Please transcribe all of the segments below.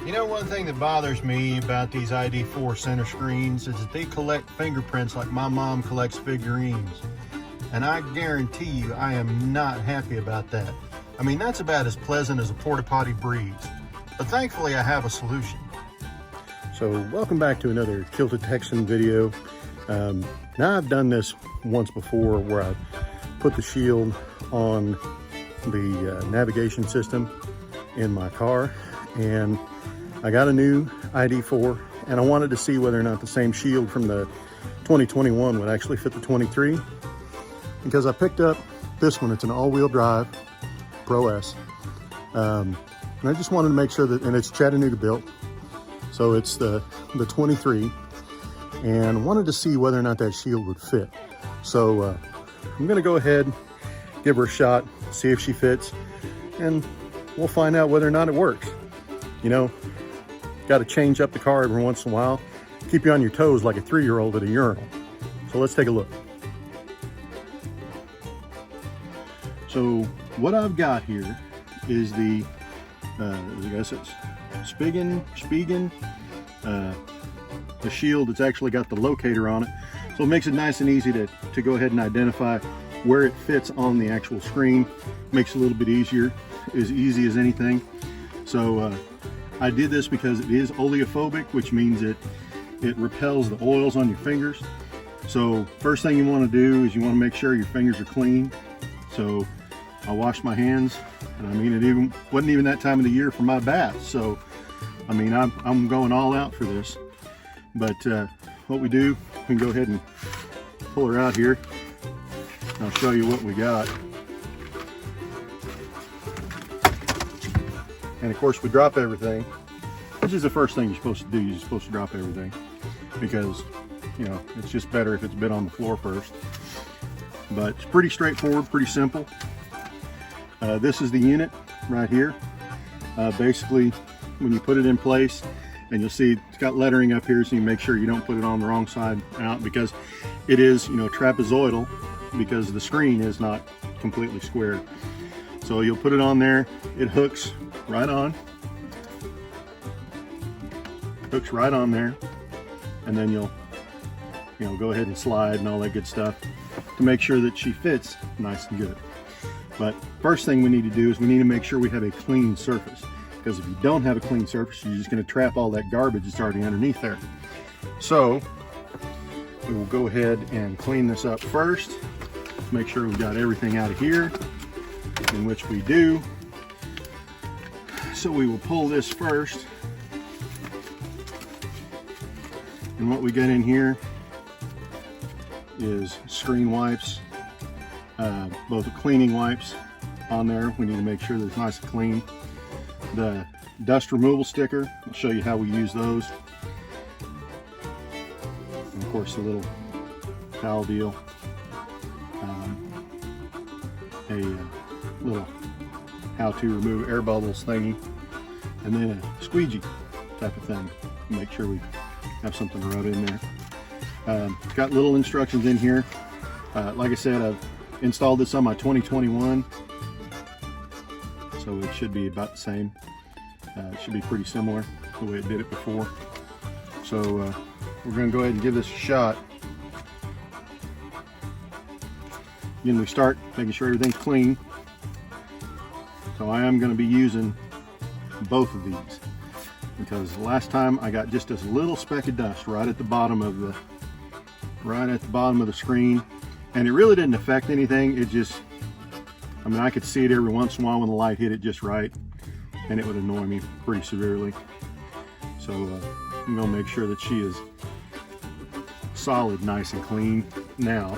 You know, one thing that bothers me about these ID.4 center screens is that they collect fingerprints like my mom collects figurines. And I guarantee you, I am not happy about that. I mean, that's about as pleasant as a porta potty breeze. But thankfully, I have a solution. So welcome back to another Tilted Texan video. Now I've done this once before where I put the shield on the navigation system in my car, and I got a new ID.4 and I wanted to see whether or not the same shield from the 2021 would actually fit the 23, because I picked up this one. It's an all-wheel drive Pro-S, and I just wanted to make sure that, and it's Chattanooga built, so it's the 23, and wanted to see whether or not that shield would fit. So I'm gonna go ahead, give her a shot, see if she fits, and we'll find out whether or not it works. You know, got to change up the car every once in a while, keep you on your toes like a 3-year-old at a urinal. So let's take a look. So what I've got here is the, I guess it's Spigen, the shield that's actually got the locator on it. So it makes it nice and easy to go ahead and identify where it fits on the actual screen. Makes it a little bit easier, as easy as anything. So I did this because it is oleophobic, which means it repels the oils on your fingers. So first thing you want to do is you want to make sure your fingers are clean. So I washed my hands, and I mean, it wasn't even that time of the year for my bath. So I mean, I'm going all out for this. But what we do, we can go ahead and pull her out here. I'll show you what we got. And of course we drop everything, which is the first thing you're supposed to do. You're supposed to drop everything because, you know, it's just better if it's been on the floor first. But it's pretty straightforward, pretty simple. This is the unit right here. Basically, when you put it in place, and you'll see it's got lettering up here, so you make sure you don't put it on the wrong side out, because it is, you know, trapezoidal, because the screen is not completely square. So you'll put it on there, it hooks right on, there, and then you'll, you know, go ahead and slide and all that good stuff to make sure that she fits nice and good. But first thing we need to do is we need to make sure we have a clean surface, because if you don't have a clean surface, you're just going to trap all that garbage that's already underneath there. So we will go ahead and clean this up first, make sure we've got everything out of here, in which we do. So we will pull this first, and what we get in here is screen wipes, both the cleaning wipes on there. We need to make sure that it's nice and clean. The dust removal sticker, I'll show you how we use those. And of course the little towel deal, a little how to remove air bubbles thingy, and then a squeegee type of thing to make sure we have something to rub in there. It's got little instructions in here. Like I said, I've installed this on my 2021, so it should be about the same. It should be pretty similar the way it did it before. So we're going to go ahead and give this a shot. Again, we start making sure everything's clean. So I am going to be using both of these, because the last time I got just this little speck of dust right at the bottom of the screen, and it really didn't affect anything. It just, I mean, I could see it every once in a while when the light hit it just right, and it would annoy me pretty severely. So I'm going to make sure that she is solid, nice and clean now.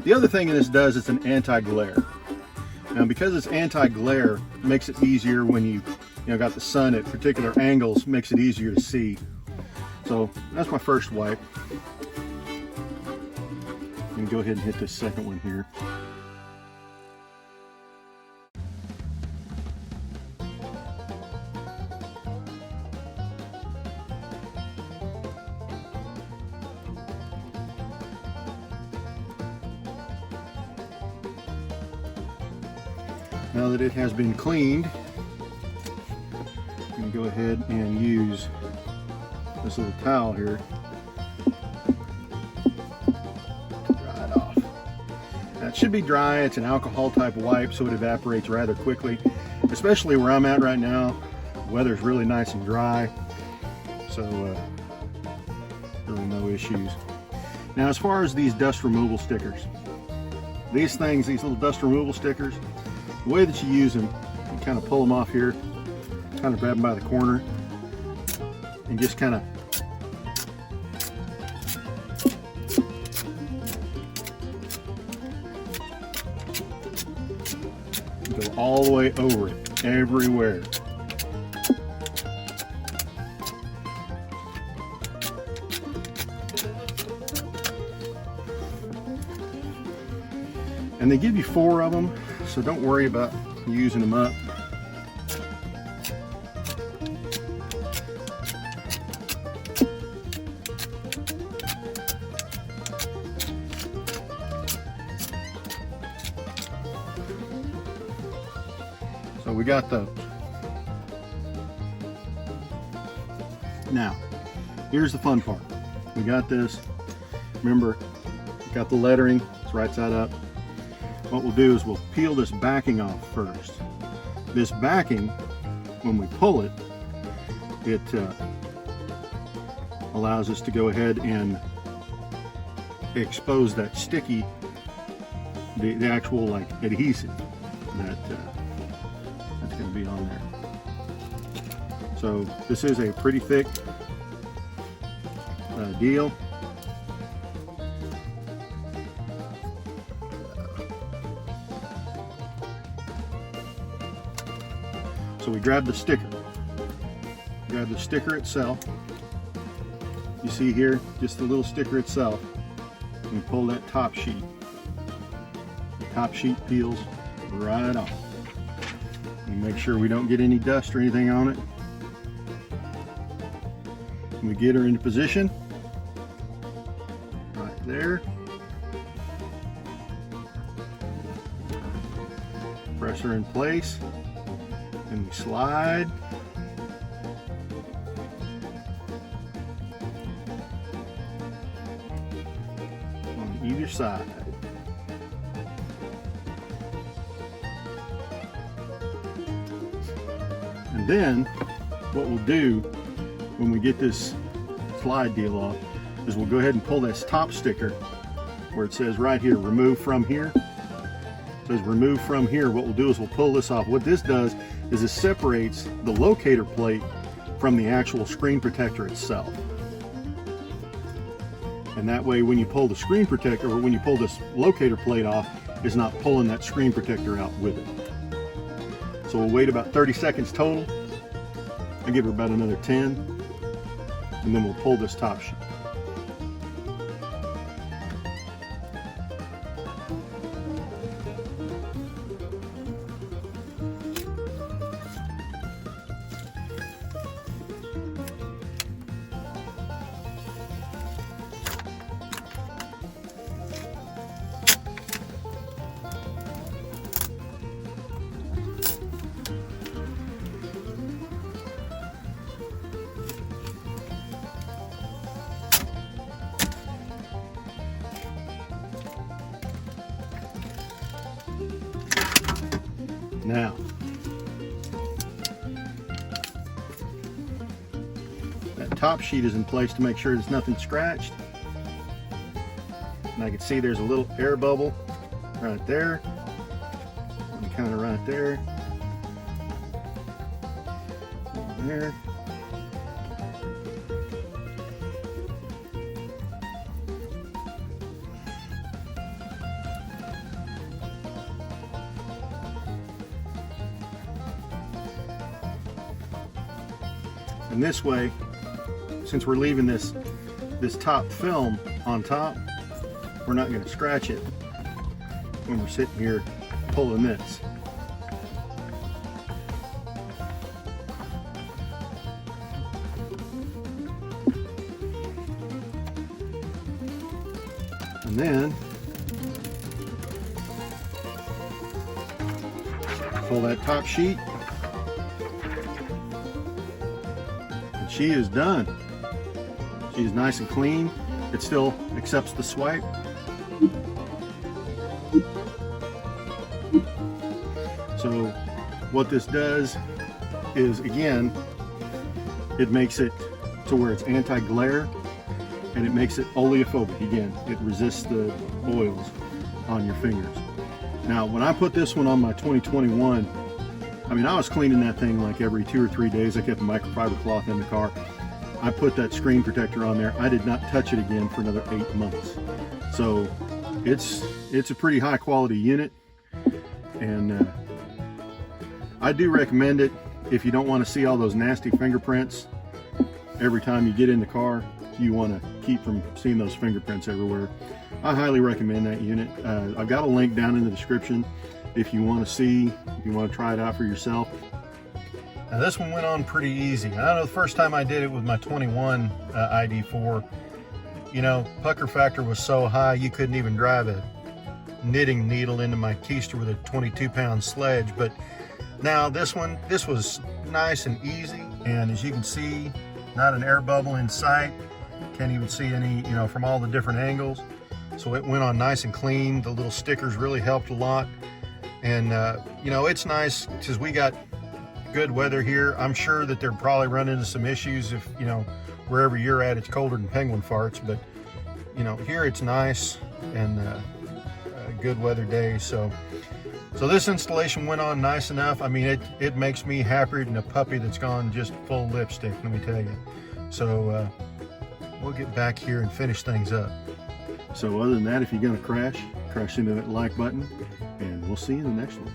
The other thing this does, it's an anti-glare. Now, because it's anti-glare, it makes it easier when you got the sun at particular angles, makes it easier to see. So that's my first wipe. I'm going to go ahead and hit this second one here. Now that it has been cleaned, I'm going to go ahead and use this little towel here to dry it off. Now it should be dry. It's an alcohol type wipe, so it evaporates rather quickly, especially where I'm at right now. The weather's really nice and dry, so really no issues. Now, as far as these dust removal stickers, these little dust removal stickers, the way that you use them, you kind of pull them off here, kind of grab them by the corner, and just kind of go all the way over it, everywhere. And they give you 4 of them, so don't worry about using them up. So we got those. Now, here's the fun part. We got this. Remember, we got the lettering. It's right side up. What we'll do is we'll peel this backing off first. This backing, when we pull it, it allows us to go ahead and expose that sticky, the actual like adhesive that's going to be on there. So this is a pretty thick deal. So we grab the sticker. Grab the sticker itself. You see here, just the little sticker itself. And we pull that top sheet. The top sheet peels right off. And make sure we don't get any dust or anything on it. And we get her into position. Right there. Press her in place. And we slide. On either side. And then what we'll do when we get this slide deal off is we'll go ahead and pull this top sticker where it says right here, remove from here. It says remove from here. What we'll do is we'll pull this off. What this does is it separates the locator plate from the actual screen protector itself. And that way when you pull the screen protector, or when you pull this locator plate off, it's not pulling that screen protector out with it. So we'll wait about 30 seconds total. I'll give her about another 10, and then we'll pull this top sheet. Now, that top sheet is in place to make sure there's nothing scratched. And I can see there's a little air bubble right there, and kind of right there, and there. And this way, since we're leaving this top film on top, we're not going to scratch it when we're sitting here pulling this. And then Pull that top sheet. And she is done. She is nice and clean. It still accepts the swipe. So what this does is, again, it makes it to where it's anti-glare, and it makes it oleophobic. Again, it resists the oils on your fingers. Now, when I put this one on my 2021, I mean, I was cleaning that thing like every 2 or 3 days. I kept a microfiber cloth in the car. I put that screen protector on there. I did not touch it again for another 8 months. So it's a pretty high quality unit, and I do recommend it if you don't want to see all those nasty fingerprints every time you get in the car. You want to keep from seeing those fingerprints everywhere. I highly recommend that unit. I've got a link down in the description if you want to see, if you want to try it out for yourself. Now this one went on pretty easy. I know the first time I did it with my 21 ID4, you know, pucker factor was so high you couldn't even drive a knitting needle into my keister with a 22-pound sledge. But now this was nice and easy, and as you can see, not an air bubble in sight. Can't even see any, you know, from all the different angles. So it went on nice and clean. The little stickers really helped a lot. And you know, it's nice because we got good weather here. I'm sure that they're probably running into some issues if, you know, wherever you're at, it's colder than penguin farts. But, you know, here it's nice and a good weather day. So this installation went on nice enough. I mean, it makes me happier than a puppy that's gone just full lipstick, let me tell you. So we'll get back here and finish things up. So other than that, if you're gonna crash into that like button, and we'll see you in the next one.